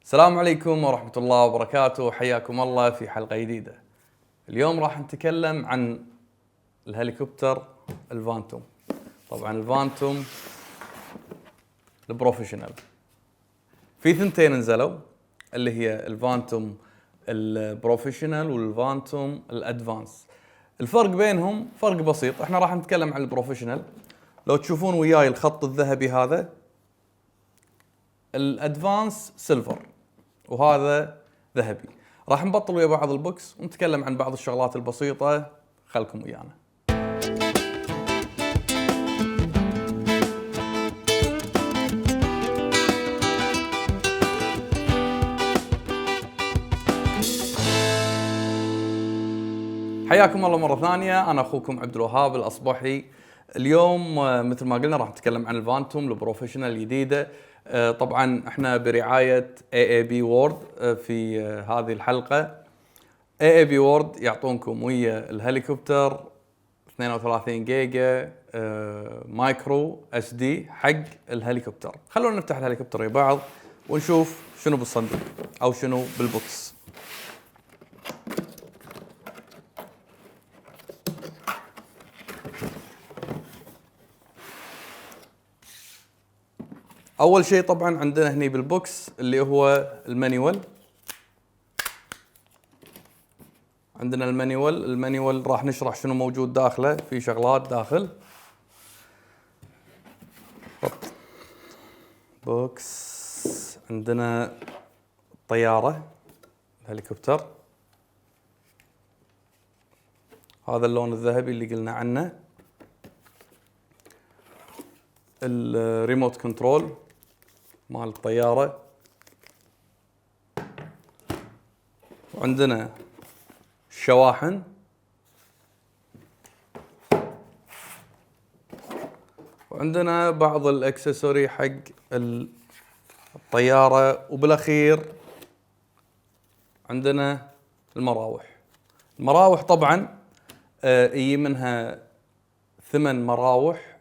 السلام عليكم ورحمة الله وبركاته، حياكم الله في حلقة جديدة. اليوم راح نتكلم عن الهليكوبتر الفانتوم. طبعا الفانتوم البروفيشنال، في ثنتين نزلوا اللي هي الفانتوم البروفيشنال والفانتوم الادفانس. الفرق بينهم فرق بسيط، احنا راح نتكلم عن البروفيشنال. لو تشوفون وياي الخط الذهبي هذا الادفانس سيلفر وهذا ذهبي. راح نبطل ويا بعض البوكس ونتكلم عن بعض الشغلات البسيطة، خلكم ويانا. حياكم الله مرة ثانية، أنا أخوكم عبد الوهاب الأصبحي. اليوم مثل ما قلنا راح نتكلم عن الفانتوم البروفيشنال الجديدة. طبعا احنا برعاية AAB World في هذه الحلقة. AAB World يعطونكم ويا الهليكوبتر 32 جيجا مايكرو SD حق الهليكوبتر. خلونا نفتح الهليكوبتر ويا بعض ونشوف شنو بالصندوق أو شنو بالبوكس. اول شيء طبعا عندنا هني بالبوكس اللي هو المانيوال. عندنا المانيوال راح نشرح شنو موجود داخله، في شغلات داخل. بوكس عندنا طيارة الهليكوبتر، هذا اللون الذهبي اللي قلنا عنه. الريموت كنترول مال الطيارة، وعندنا الشواحن، وعندنا بعض الاكسسوري حق الطيارة، وبالاخير عندنا المراوح طبعا يجي منها 8 مراوح،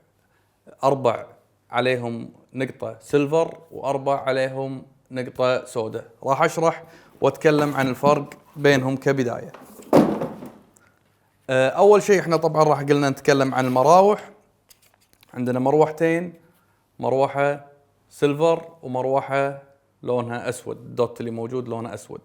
4 عليهم نقطة سيلفر و4 عليهم نقطة سوداء. راح أشرح وأتكلم عن الفرق بينهم كبداية. أول شيء إحنا طبعا راح قلنا نتكلم عن المراوح. عندنا مروحتين، مروحة سيلفر ومروحة لونها أسود، الدوت اللي موجود لونه أسود.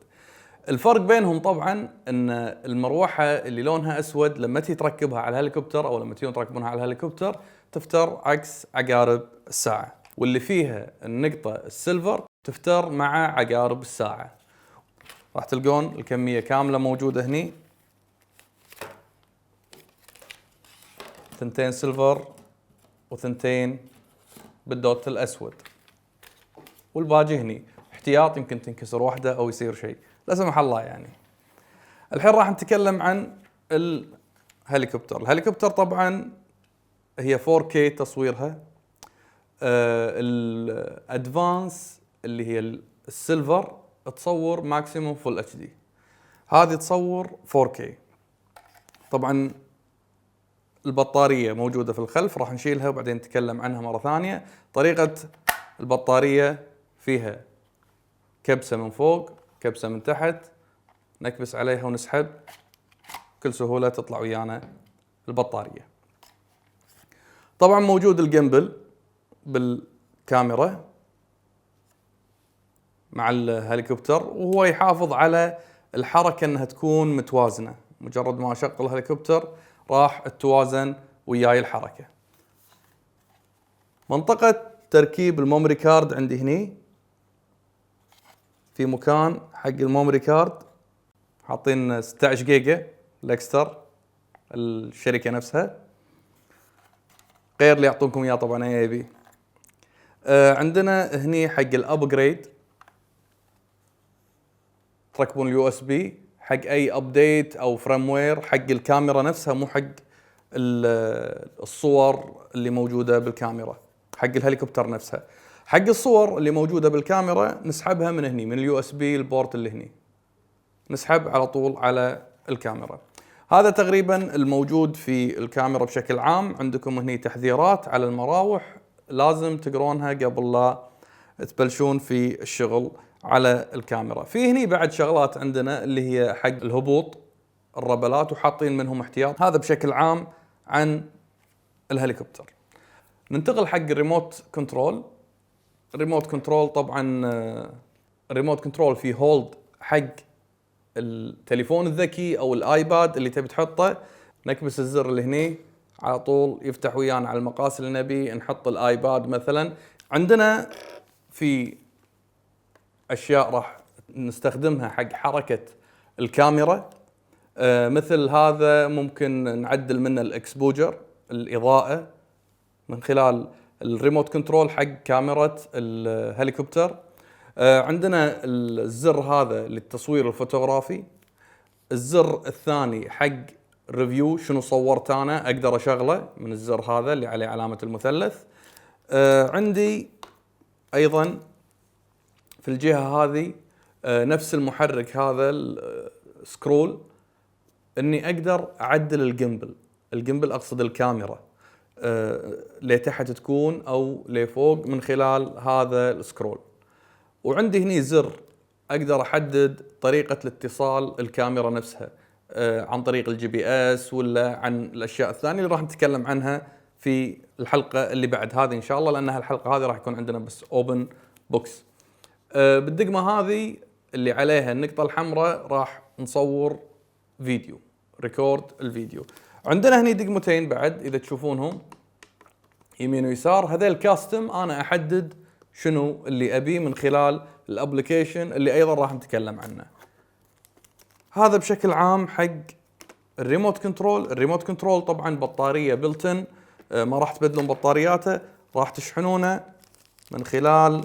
الفرق بينهم طبعا ان المروحة اللي لونها أسود لما تيجي تركبها على الهليكوبتر أو لما تيجون تركبونها على الهليكوبتر تفتر عكس عقارب الساعة، واللي فيها النقطة السيلفر تفتر مع عقارب الساعة. راح تلقون الكمية كاملة موجودة هني، 2 سيلفر و2 بالدوت الأسود، والباقي هني احتياط، يمكن تنكسر واحدة أو يصير شيء لا سمح الله يعني. الحين راح نتكلم عن الهليكوبتر طبعا هي 4K تصويرها. الادفانس اللي هي السيلفر تصور ماكسيموم فول اتش دي، هذه تصور 4K. طبعا البطارية موجودة في الخلف، راح نشيلها وبعدين نتكلم عنها مرة ثانية. طريقة البطارية فيها كبسة من فوق كبسة من تحت، نكبس عليها ونسحب بكل سهولة تطلع ويانا البطارية. طبعا موجود الجيمبل بالكاميرا مع الهليكوبتر، وهو يحافظ على الحركة انها تكون متوازنة. مجرد ما اشغل الهليكوبتر راح تتوازن وياي الحركة. منطقة تركيب الميموري كارد عندي هني، في مكان حق الميموري كارد حاطين 16 جيجا لكستر الشركة نفسها، غير اللي يعطونكم اياه طبعا AAB. عندنا هني حق الابجريد تركبون USB حق اي ابديت او فريموير حق الكاميرا نفسها، مو حق الصور اللي موجودة بالكاميرا، حق الهليكوبتر نفسها. حق الصور اللي موجودة بالكاميرا نسحبها من هني، من USB البورت اللي هني، نسحب على طول على الكاميرا. هذا تقريبا الموجود في الكاميرا بشكل عام. عندكم هني تحذيرات على المراوح لازم تقرونها قبل لا تبلشون في الشغل على الكاميرا. في هني بعد شغلات عندنا اللي هي حق الهبوط الربلات، وحاطين منهم احتياط. هذا بشكل عام عن الهليكوبتر. ننتقل حق الريموت كنترول. الريموت كنترول طبعا الريموت كنترول في هولد حق التليفون الذكي او الايباد اللي تبي تحطه، نكبس الزر اللي هني على طول يفتح ويانا على المقاس اللي نبي. نحط الايباد مثلا. عندنا في اشياء راح نستخدمها حق حركة الكاميرا، مثل هذا ممكن نعدل منه الاكسبوجر، الاضاءة، من خلال الريموت كنترول حق كاميرا الهليكوبتر. عندنا الزر هذا للتصوير الفوتوغرافي. الزر الثاني حق ريفيو، شنو صورت انا اقدر اشغله من الزر هذا اللي عليه علامة المثلث. عندي ايضا في الجهة هذه نفس المحرك هذا السكرول، اني اقدر اعدل الجيمبل اقصد الكاميرا لتحت تكون او لفوق من خلال هذا السكرول. وعندي هني زر اقدر احدد طريقة الاتصال الكاميرا نفسها عن طريق الجي بي اس ولا عن الاشياء الثانية اللي راح نتكلم عنها في الحلقة اللي بعد هذه ان شاء الله، لان الحلقة هذه راح يكون عندنا بس اوبن بوكس. بالدقمة هذه اللي عليها النقطة الحمراء راح نصور فيديو، ريكورد الفيديو. عندنا هني دقمتين بعد اذا تشوفونهم يمين ويسار، هذا الكاستم انا احدد شنو اللي ابيه من خلال الابلكيشن اللي ايضا راح نتكلم عنه. هذا بشكل عام حق الريموت كنترول. الريموت كنترول طبعا بطارية بلتن، ما راح تبدلون بطارياته، راح تشحنونه من خلال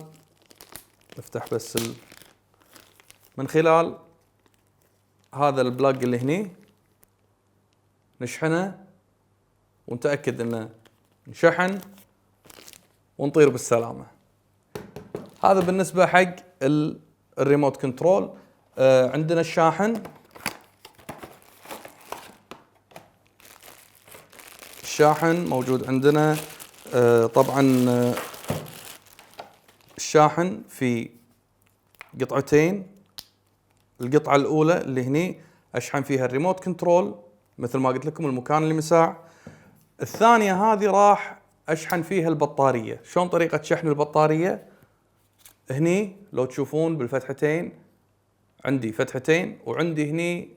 نفتح بس من خلال هذا البلاج اللي هني، نشحنه ونتأكد انه نشحن ونطير بالسلامة. هذا بالنسبة حق الريموت كنترول. عندنا الشاحن. الشاحن موجود عندنا. طبعا الشاحن في قطعتين. القطعة الأولى اللي هني أشحن فيها الريموت كنترول مثل ما قلت لكم المكان المساع. الثانية هذه راح أشحن فيها البطارية. شلون طريقة شحن البطارية؟ هني لو تشوفون بالفتحتين عندي فتحتين، وعندي هني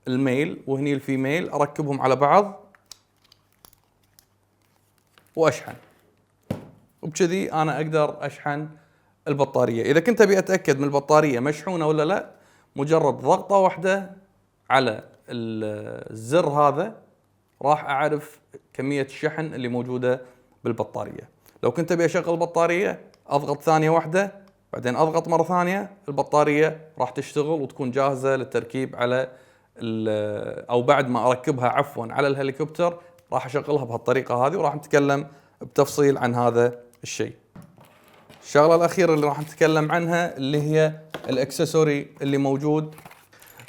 الميل وهني الفيميل، أركبهم على بعض وأشحن، وبكذي أنا أقدر أشحن البطارية. إذا كنت أبي أتأكد من البطارية مشحونة ولا لا، مجرد ضغطة واحدة على الزر هذا راح أعرف كمية الشحن اللي موجودة بالبطارية. لو كنت أبي أشغل البطارية أضغط ثانية واحدة، بعدين أضغط مرة ثانية، البطارية راح تشتغل وتكون جاهزة للتركيب على أو بعد ما أركبها عفوا على الهليكوبتر راح أشغلها بهالطريقة هذه، وراح نتكلم بتفصيل عن هذا الشيء. الشغلة الأخيرة اللي راح نتكلم عنها اللي هي الأكسسوري اللي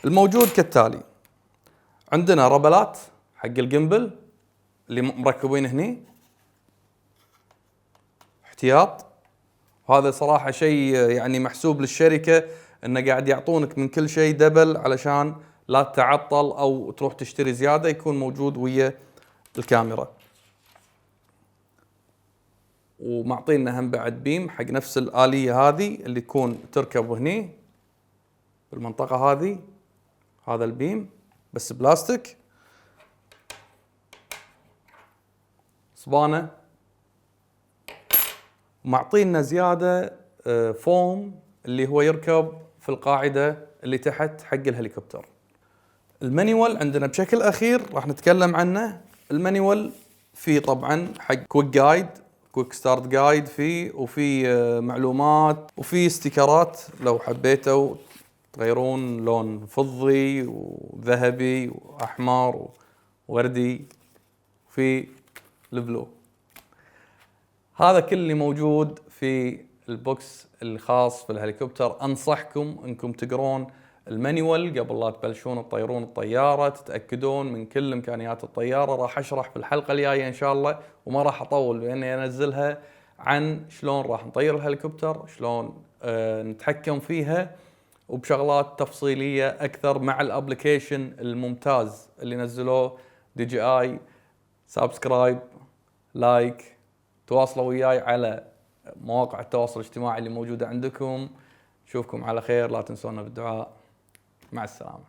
الموجود كالتالي. عندنا ربلات حق الجيمبل اللي مركبين هني احتياط، وهذا صراحة شيء يعني محسوب للشركة انه قاعد يعطونك من كل شيء دبل علشان لا تتعطل او تروح تشتري زيادة، يكون موجود ويا الكاميرا. ومعطينا هم بعد بيم حق نفس الآلية هذه اللي تكون تركب هني بالمنطقة هذه. هذا البيم بس بلاستيك، صبانة، معطينا زيادة فوم اللي هو يركب في القاعدة اللي تحت حق الهليكوبتر. المانيوال عندنا بشكل أخير راح نتكلم عنه. المانيوال فيه طبعا حق كويك جايد، كويك ستارت جايد فيه، وفي معلومات، وفي استيكرات لو حبيتوا تغيرون لون فضي وذهبي وأحمر ووردي، وفي البلو. هذا كل اللي موجود في البوكس الخاص في الهليكوبتر. أنصحكم أنكم تقرون المانيوال قبل لا تبلشون تطيرون الطيارة، تتأكدون من كل إمكانيات الطيارة. راح أشرح في الحلقة الجاية إن شاء الله، وما راح أطول بأني أنزلها عن شلون راح نطير الهليكوبتر، شلون نتحكم فيها، وبشغلات تفصيلية أكثر مع الابليكيشن الممتاز اللي نزلوه DJI. سبسكرايب، لايك، تواصلوا وياي على مواقع التواصل الاجتماعي اللي موجودة عندكم. نشوفكم على خير، لا تنسونا بالدعاء. مع السلامة.